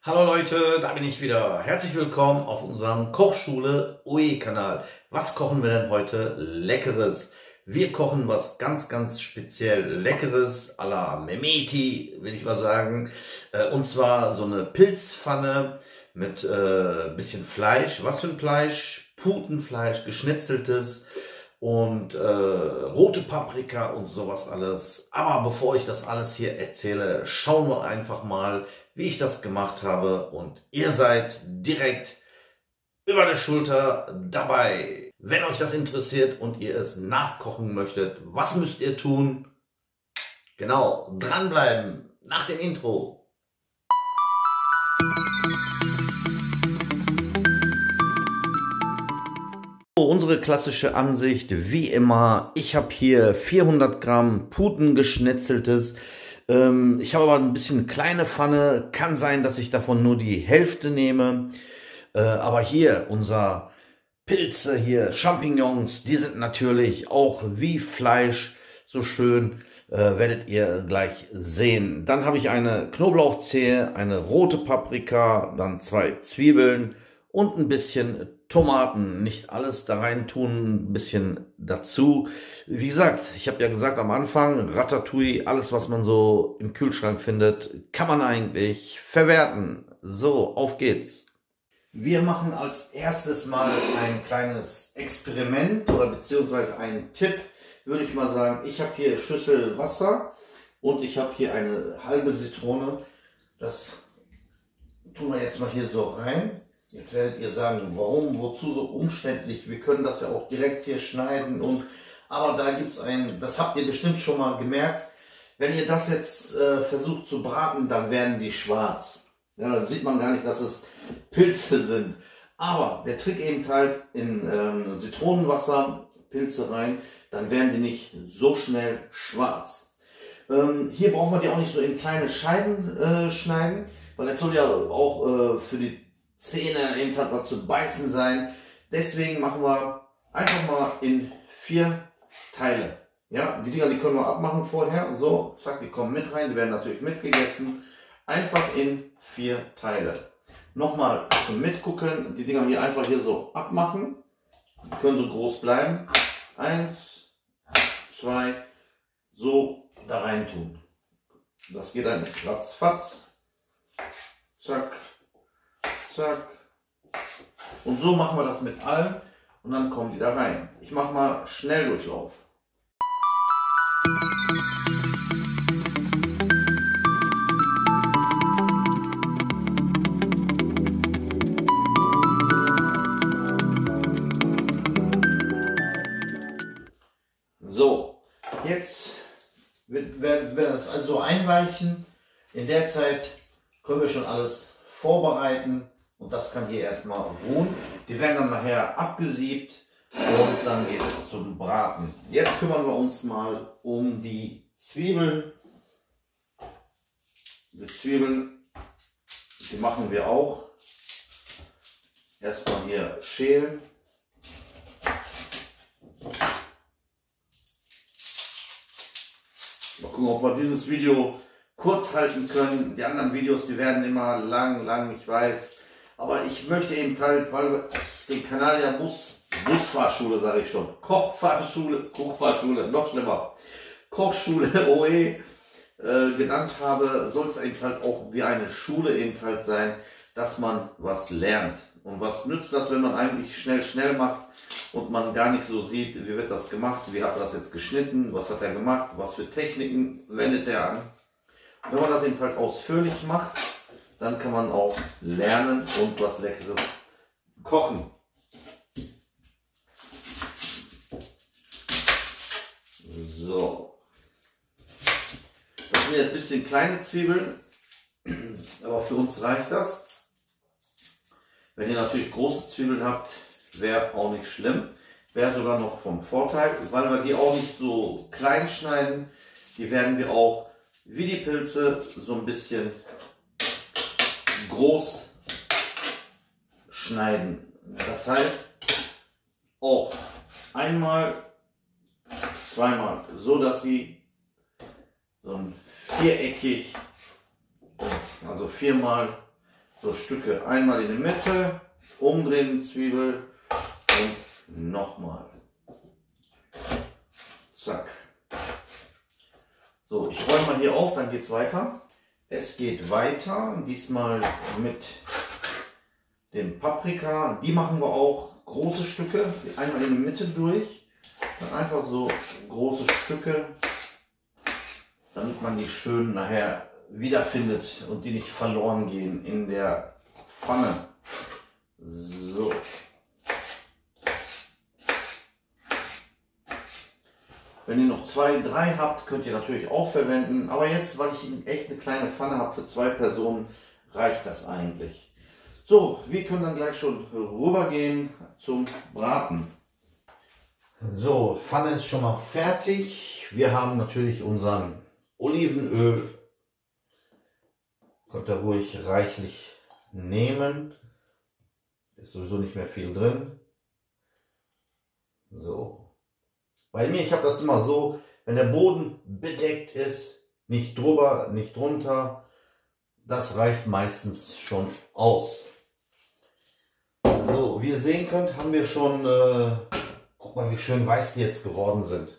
Hallo Leute, da bin ich wieder. Herzlich willkommen auf unserem Kochschule OE Kanal. Was kochen wir denn heute Leckeres? Wir kochen was ganz speziell Leckeres à la Mehmeti, will ich mal sagen. Und zwar so eine Pilzpfanne mit bisschen Fleisch. Was für ein Fleisch? Putenfleisch, geschnetzeltes und rote Paprika und sowas alles. Aber bevor ich das alles hier erzähle, schauen wir einfach mal, wie ich das gemacht habe, und ihr seid direkt über der Schulter dabei. Wenn euch das interessiert und ihr es nachkochen möchtet, was müsst ihr tun? Genau, dranbleiben nach dem Intro. Unsere klassische Ansicht, wie immer, ich habe hier 400 Gramm Putengeschnetzeltes. Ich habe aber ein bisschen kleine Pfanne, kann sein, dass ich davon nur die Hälfte nehme. Aber hier, unser Pilze hier, Champignons, die sind natürlich auch wie Fleisch so schön, werdet ihr gleich sehen. Dann habe ich eine Knoblauchzehe, eine rote Paprika, dann 2 Zwiebeln und ein bisschen Tomaten. Nicht alles da rein tun, ein bisschen dazu. Wie gesagt, ich habe ja gesagt am Anfang, Ratatouille, alles was man so im Kühlschrank findet, kann man eigentlich verwerten. So, auf geht's. Wir machen als erstes mal ein kleines Experiment oder beziehungsweise einen Tipp, würde ich mal sagen. Ich habe hier Schüssel Wasser und ich habe hier eine halbe Zitrone. Das tun wir jetzt mal hier so rein. Jetzt werdet ihr sagen, warum, wozu so umständlich? Wir können das ja auch direkt hier schneiden. Aber da gibt es das habt ihr bestimmt schon mal gemerkt. Wenn ihr das jetzt versucht zu braten, dann werden die schwarz. Ja, dann sieht man gar nicht, dass es Pilze sind. Aber der Trick eben halt in Zitronenwasser, Pilze rein, dann werden die nicht so schnell schwarz. Hier braucht man die auch nicht so in kleine Scheiben schneiden, weil das soll ja auch für die Zähne eben halt was zu beißen sein. Deswegen machen wir einfach mal in 4 Teile. Ja, die Dinger, die können wir abmachen vorher. So, zack, die kommen mit rein. Die werden natürlich mitgegessen. Einfach in 4 Teile. Nochmal zum Mitgucken. Die Dinger hier einfach hier so abmachen. Die können so groß bleiben. 1, 2, so da rein tun. Das geht eigentlich ratzfatz. Zack. Zack. Und so machen wir das mit allen und dann kommen die da rein. Ich mache mal Schnelldurchlauf. So, jetzt werden wir das also einweichen. In der Zeit können wir schon alles vorbereiten. Und das kann hier erstmal ruhen. Die werden dann nachher abgesiebt und dann geht es zum Braten. Jetzt kümmern wir uns mal um die Zwiebeln. Die Zwiebeln, die machen wir auch. Erstmal hier schälen. Mal gucken, ob wir dieses Video kurz halten können. Die anderen Videos, die werden immer lang, ich weiß. Aber ich möchte eben halt, weil ich den Kanal ja Busfahrschule, sage ich schon, Kochfahrschule, noch schlimmer, Kochschule OE genannt habe, soll es eben halt auch wie eine Schule eben halt sein, dass man was lernt. Und was nützt das, wenn man eigentlich schnell macht und man gar nicht so sieht, wie wird das gemacht, wie hat er das jetzt geschnitten, was hat er gemacht, was für Techniken wendet er an. Wenn man das eben halt ausführlich macht, dann kann man auch lernen und was Leckeres kochen. So. Das sind jetzt ein bisschen kleine Zwiebeln, aber für uns reicht das. Wenn ihr natürlich große Zwiebeln habt, wäre auch nicht schlimm. Wäre sogar noch vom Vorteil, weil wir die auch nicht so klein schneiden. Die werden wir auch wie die Pilze so ein bisschen groß schneiden. Das heißt auch einmal, zweimal, so dass sie so ein viereckig, also 4-mal So Stücke einmal in die Mitte, umdrehen die Zwiebel und nochmal. Zack. So, ich räume mal hier auf, dann geht es weiter. Es geht weiter, diesmal mit dem Paprika. Die machen wir auch große Stücke, einmal in die Mitte durch. Dann einfach so große Stücke, damit man die schön nachher wiederfindet und die nicht verloren gehen in der Pfanne. So. Wenn ihr noch 2, 3 habt, könnt ihr natürlich auch verwenden. Aber jetzt, weil ich echt eine kleine Pfanne habe für 2 Personen, reicht das eigentlich. So, wir können dann gleich schon rübergehen zum Braten. So, Pfanne ist schon mal fertig. Wir haben natürlich unseren Olivenöl. Könnt ihr ruhig reichlich nehmen. Ist sowieso nicht mehr viel drin. So. Bei mir, ich habe das immer so, wenn der Boden bedeckt ist, nicht drüber, nicht drunter, das reicht meistens schon aus. So, wie ihr sehen könnt, haben wir schon, guck mal, wie schön weiß die jetzt geworden sind.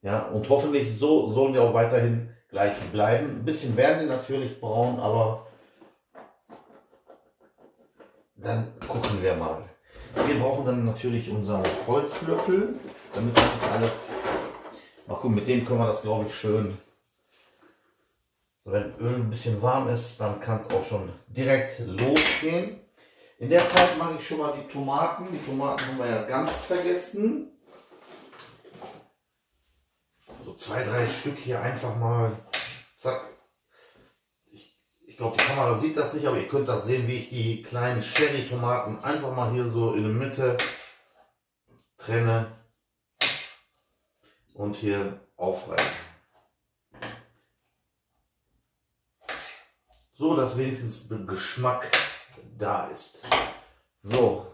Ja, und hoffentlich so sollen die auch weiterhin gleich bleiben. Ein bisschen werden die natürlich braun, aber dann gucken wir mal. Wir brauchen dann natürlich unseren Holzlöffel, damit das nicht alles. Mal gucken, mit dem können wir das, glaube ich, schön. So, wenn Öl ein bisschen warm ist, dann kann es auch schon direkt losgehen. In der Zeit mache ich schon mal die Tomaten. Die Tomaten haben wir ja ganz vergessen. So 2, 3 Stück hier einfach mal. Zack. Ich glaube, die Kamera sieht das nicht, aber ihr könnt das sehen, wie ich die kleinen Cherry-Tomaten einfach mal hier so in der Mitte trenne und hier aufreiße. So, dass wenigstens der Geschmack da ist. So.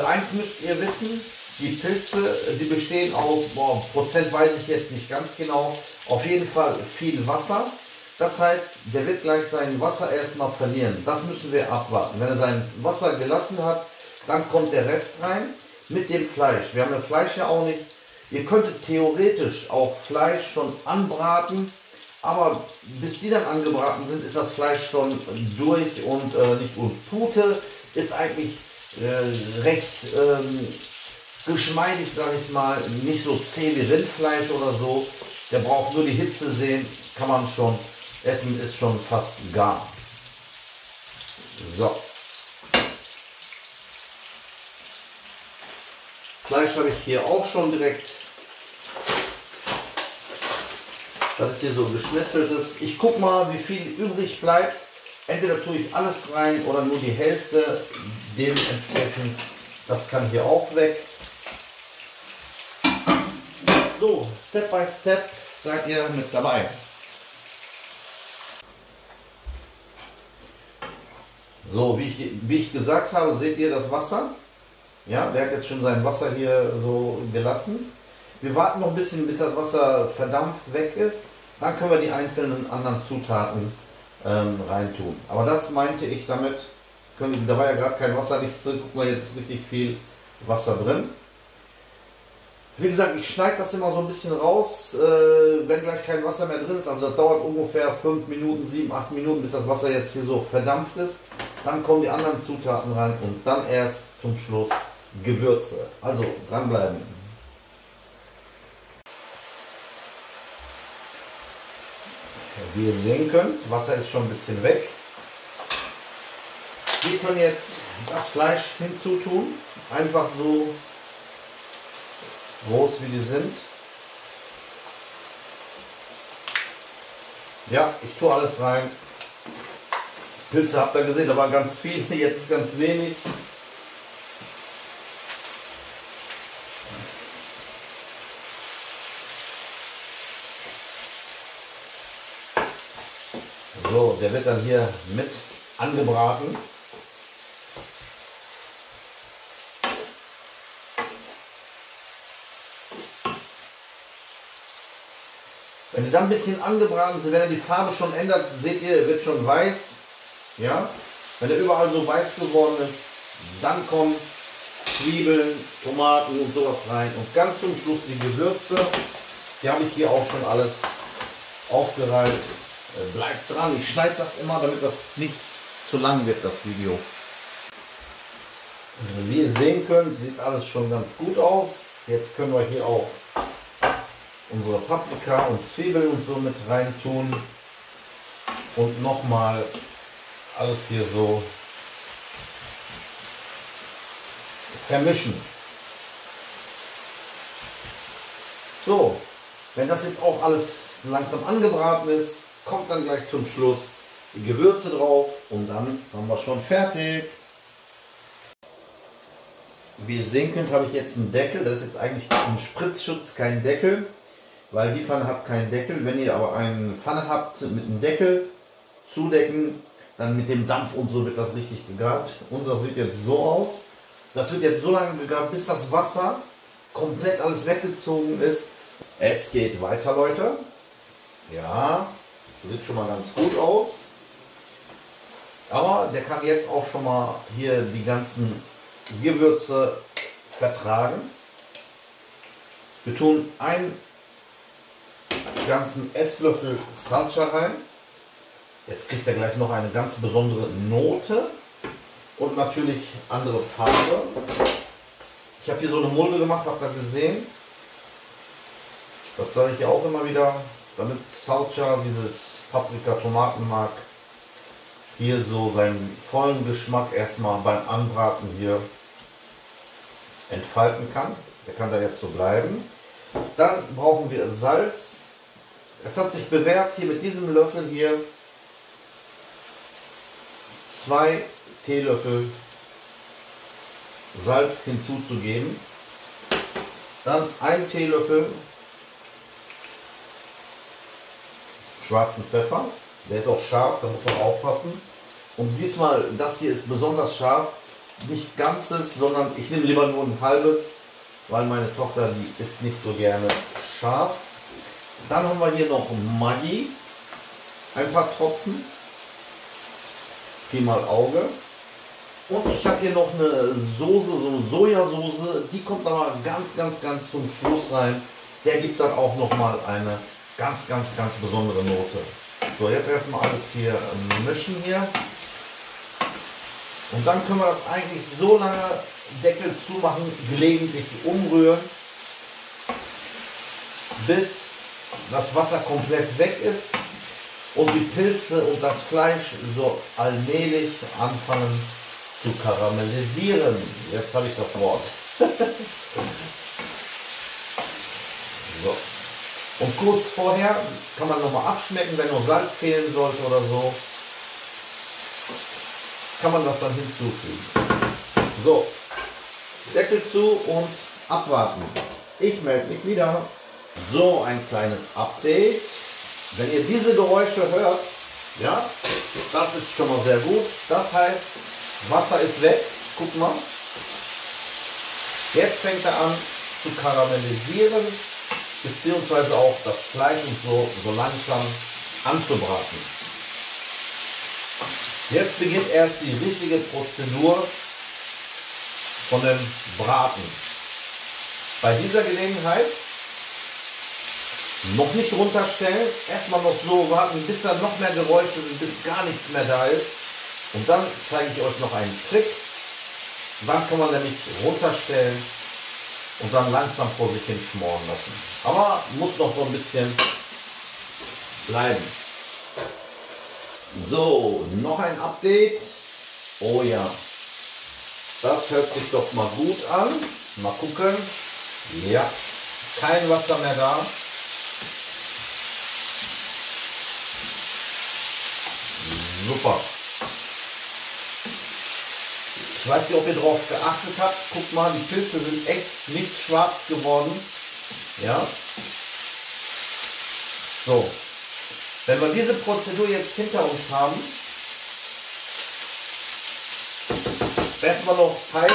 Eins müsst ihr wissen, die Pilze, die bestehen aus, Prozent weiß ich jetzt nicht ganz genau, auf jeden Fall viel Wasser. Das heißt, der wird gleich sein Wasser erstmal verlieren. Das müssen wir abwarten. Wenn er sein Wasser gelassen hat, dann kommt der Rest rein mit dem Fleisch. Wir haben das Fleisch ja auch nicht. Ihr könntet theoretisch auch Fleisch schon anbraten, aber bis die dann angebraten sind, ist das Fleisch schon durch und nicht gut. Pute ist eigentlich recht geschmeidig, sage ich mal, nicht so zäh wie Rindfleisch oder so. Der braucht nur die Hitze sehen, kann man schon essen, ist schon fast gar. So. Fleisch habe ich hier auch schon direkt. Das ist hier so geschnetzeltes. Ich gucke mal, wie viel übrig bleibt. Entweder tue ich alles rein oder nur die Hälfte. Dementsprechend, das kann hier auch weg. So, Step by Step seid ihr mit dabei. So, wie ich gesagt habe, seht ihr das Wasser? Ja, der hat jetzt schon sein Wasser hier so gelassen. Wir warten noch ein bisschen, bis das Wasser verdampft weg ist. Dann können wir die einzelnen anderen Zutaten reintun. Aber das meinte ich damit, da war ja gerade kein Wasser, nichts drin. Guck mal, jetzt ist richtig viel Wasser drin. Wie gesagt, ich schneide das immer so ein bisschen raus, wenn gleich kein Wasser mehr drin ist. Also das dauert ungefähr 5 Minuten, 7, 8 Minuten, bis das Wasser jetzt hier so verdampft ist. Dann kommen die anderen Zutaten rein und dann erst zum Schluss Gewürze. Also dranbleiben. Wie ihr sehen könnt, Wasser ist schon ein bisschen weg. Wir können jetzt das Fleisch hinzutun. Einfach so groß wie die sind. Ja, ich tue alles rein. Pilze habt ihr gesehen, da war ganz viel, jetzt ist ganz wenig. So, der wird dann hier mit angebraten. Wenn die dann ein bisschen angebraten sind, wenn er die Farbe schon ändert, seht ihr, wird schon weiß. Ja? Wenn er überall so weiß geworden ist, dann kommen Zwiebeln, Tomaten und sowas rein. Und ganz zum Schluss die Gewürze. Die habe ich hier auch schon alles aufgereiht. Bleibt dran, ich schneide das immer, damit das nicht zu lang wird, das Video. Also wie ihr sehen könnt, sieht alles schon ganz gut aus. Jetzt können wir hier auch unsere Paprika und Zwiebeln und so mit rein tun. Und nochmal alles hier so vermischen. So, wenn das jetzt auch alles langsam angebraten ist, kommt dann gleich zum Schluss die Gewürze drauf und dann haben wir schon fertig. Wie ihr sehen könnt, habe ich jetzt einen Deckel. Das ist jetzt eigentlich ein Spritzschutz, kein Deckel, weil die Pfanne hat keinen Deckel. Wenn ihr aber eine Pfanne habt mit einem Deckel, zudecken, dann mit dem Dampf und so wird das richtig gegart. Unser sieht jetzt so aus. Das wird jetzt so lange gegart, bis das Wasser komplett alles weggezogen ist. Es geht weiter, Leute. Ja, sieht schon mal ganz gut aus. Aber der kann jetzt auch schon mal hier die ganzen Gewürze vertragen. Wir tun einen ganzen Esslöffel Salsa rein. Jetzt kriegt er gleich noch eine ganz besondere Note und natürlich andere Farbe. Ich habe hier so eine Mulde gemacht, habt ihr gesehen. Das sage ich ja auch immer wieder, damit Salsa, dieses Paprika-Tomatenmark, hier so seinen vollen Geschmack erstmal beim Anbraten hier entfalten kann. Der kann da jetzt so bleiben. Dann brauchen wir Salz. Es hat sich bewährt, hier mit diesem Löffel hier 2 Teelöffel Salz hinzuzugeben. Dann 1 Teelöffel schwarzen Pfeffer. Der ist auch scharf, da muss man aufpassen. Und diesmal, das hier ist besonders scharf. Nicht ganzes, sondern ich nehme lieber nur ein halbes, weil meine Tochter, die isst nicht so gerne scharf. Dann haben wir hier noch Maggi. Ein paar Tropfen. Pi mal Auge. Und ich habe hier noch eine Soße, so eine Sojasauce. Die kommt aber ganz zum Schluss rein. Der gibt dann auch noch mal eine ganz besondere Note. So, jetzt erstmal alles hier mischen hier. Und dann können wir das eigentlich so lange Deckel zumachen, gelegentlich umrühren, bis das Wasser komplett weg ist und die Pilze und das Fleisch so allmählich anfangen zu karamellisieren. Jetzt habe ich das Wort. So. Und kurz vorher kann man nochmal abschmecken, wenn noch Salz fehlen sollte oder so, kann man das dann hinzufügen. So, Deckel zu und abwarten. Ich melde mich wieder. So, ein kleines Update. Wenn ihr diese Geräusche hört, ja, das ist schon mal sehr gut. Das heißt, Wasser ist weg. Guck mal. Jetzt fängt er an zu karamellisieren, beziehungsweise auch das Fleisch und so langsam anzubraten. Jetzt beginnt erst die richtige Prozedur von dem Braten. Bei dieser Gelegenheit noch nicht runterstellen, erstmal noch so warten, bis da noch mehr Geräusche sind, bis gar nichts mehr da ist. Und dann zeige ich euch noch einen Trick. Dann kann man nämlich runterstellen und dann langsam vor sich hin schmoren lassen. Aber muss noch so ein bisschen bleiben. So, noch ein Update. Oh ja, das hört sich doch mal gut an. Mal gucken. Ja, kein Wasser mehr da. Super. Ich weiß nicht, ob ihr darauf geachtet habt. Guckt mal, die Pilze sind echt nicht schwarz geworden. Ja. So. Wenn wir diese Prozedur jetzt hinter uns haben, erstmal noch heiß.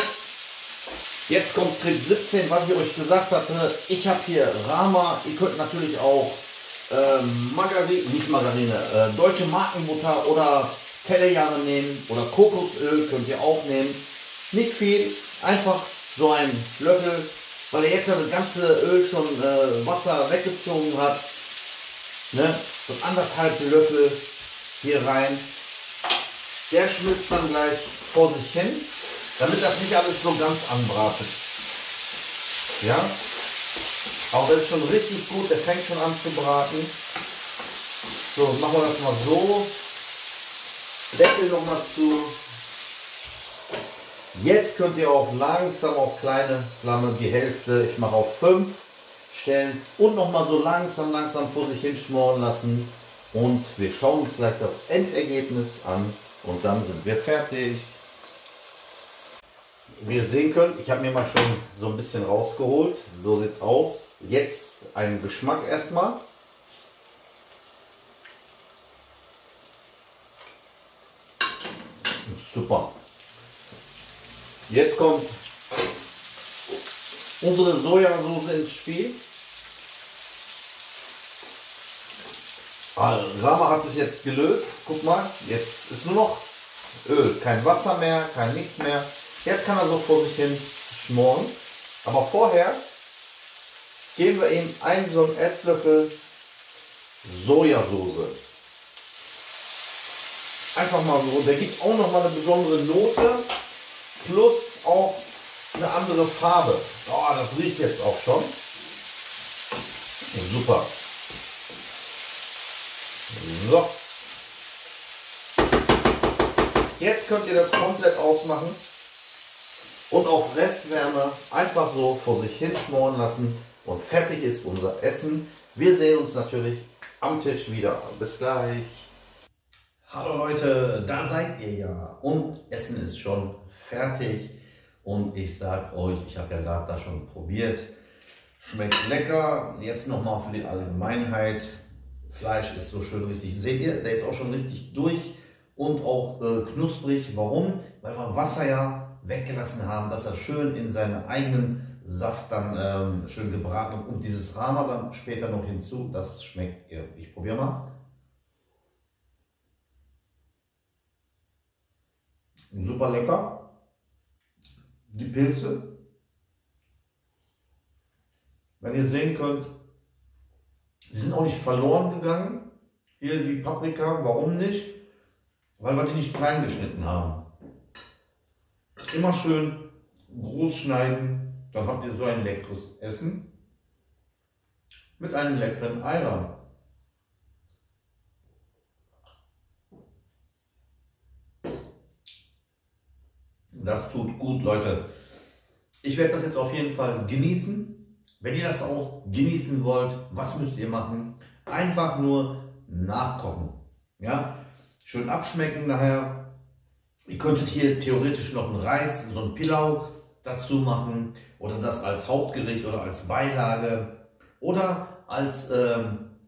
Jetzt kommt Trick 17, was ich euch gesagt hatte. Ich habe hier Rama. Ihr könnt natürlich auch Margarine, nicht Margarine, deutsche Markenbutter oder Tellerjahre nehmen oder Kokosöl könnt ihr auch nehmen. Nicht viel, einfach so ein Löffel, weil er jetzt ja das ganze Öl schon Wasser weggezogen hat. Ne? So 1,5 Löffel hier rein. Der schmilzt dann gleich vor sich hin, damit das nicht alles so ganz anbratet. Ja, auch das ist schon richtig gut, der fängt schon an zu braten. So, machen wir das mal so. Deckel noch mal zu. Jetzt könnt ihr auch langsam auf kleine Flamme die Hälfte, ich mache auf 5 stellen und noch mal so langsam vor sich hin schmoren lassen. Und wir schauen uns gleich das Endergebnis an und dann sind wir fertig. Wie ihr sehen könnt, ich habe mir mal schon so ein bisschen rausgeholt. So sieht es aus. Jetzt einen Geschmack erstmal. Super. Jetzt kommt unsere Sojasauce ins Spiel. Rama hat sich jetzt gelöst. Guck mal, jetzt ist nur noch Öl. Kein Wasser mehr, kein nichts mehr. Jetzt kann er so vor sich hin schmoren. Aber vorher geben wir ihm einen so einen Esslöffel Sojasauce. Einfach mal so. Der gibt auch noch mal eine besondere Note. Plus auch eine andere Farbe. Oh, das riecht jetzt auch schon. Super. So. Jetzt könnt ihr das komplett ausmachen und auf Restwärme einfach so vor sich hin schmoren lassen und fertig ist unser Essen. Wir sehen uns natürlich am Tisch wieder. Bis gleich. Hallo Leute, da seid ihr ja und Essen ist schon fertig und ich sag euch, ich habe ja gerade da schon probiert, schmeckt lecker. Jetzt nochmal für die Allgemeinheit, Fleisch ist so schön richtig, seht ihr, der ist auch schon richtig durch und auch knusprig. Warum? Weil wir Wasser ja weggelassen haben, dass er schön in seinen eigenen Saft dann schön gebraten und dieses Rama dann später noch hinzu, das schmeckt ihr. Ich probiere mal. Super lecker. Die Pilze, wenn ihr sehen könnt, die sind auch nicht verloren gegangen. Hier die Paprika, warum nicht? Weil wir die nicht klein geschnitten haben. Immer schön groß schneiden, dann habt ihr so ein leckeres Essen mit einem leckeren Ayran. Das tut gut, Leute. Ich werde das jetzt auf jeden Fall genießen. Wenn ihr das auch genießen wollt, was müsst ihr machen? Einfach nur nachkochen. Ja? Schön abschmecken daher. Ihr könntet hier theoretisch noch einen Reis, so ein Pilau dazu machen oder das als Hauptgericht oder als Beilage oder als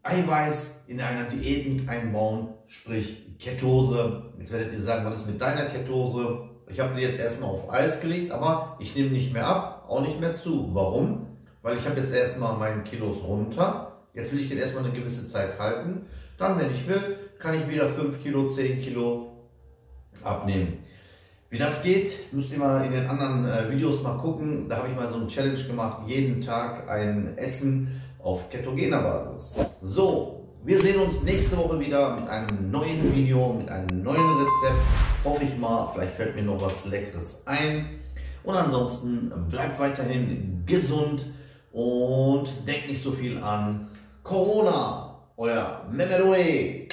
Eiweiß in einer Diät mit einbauen, sprich Ketose. Jetzt werdet ihr sagen, was ist mit deiner Ketose? Ich habe die jetzt erstmal auf Eis gelegt, aber ich nehme nicht mehr ab, auch nicht mehr zu. Warum? Weil ich habe jetzt erstmal meinen Kilos runter. Jetzt will ich den erstmal eine gewisse Zeit halten. Dann, wenn ich will, kann ich wieder 5 Kilo, 10 Kilo abnehmen. Wie das geht, müsst ihr mal in den anderen Videos mal gucken. Da habe ich mal so eine Challenge gemacht, jeden Tag ein Essen auf ketogener Basis. So. Wir sehen uns nächste Woche wieder mit einem neuen Video, mit einem neuen Rezept. Hoffe ich mal, vielleicht fällt mir noch was Leckeres ein. Und ansonsten bleibt weiterhin gesund und denkt nicht so viel an Corona. Euer Mehmet Oe.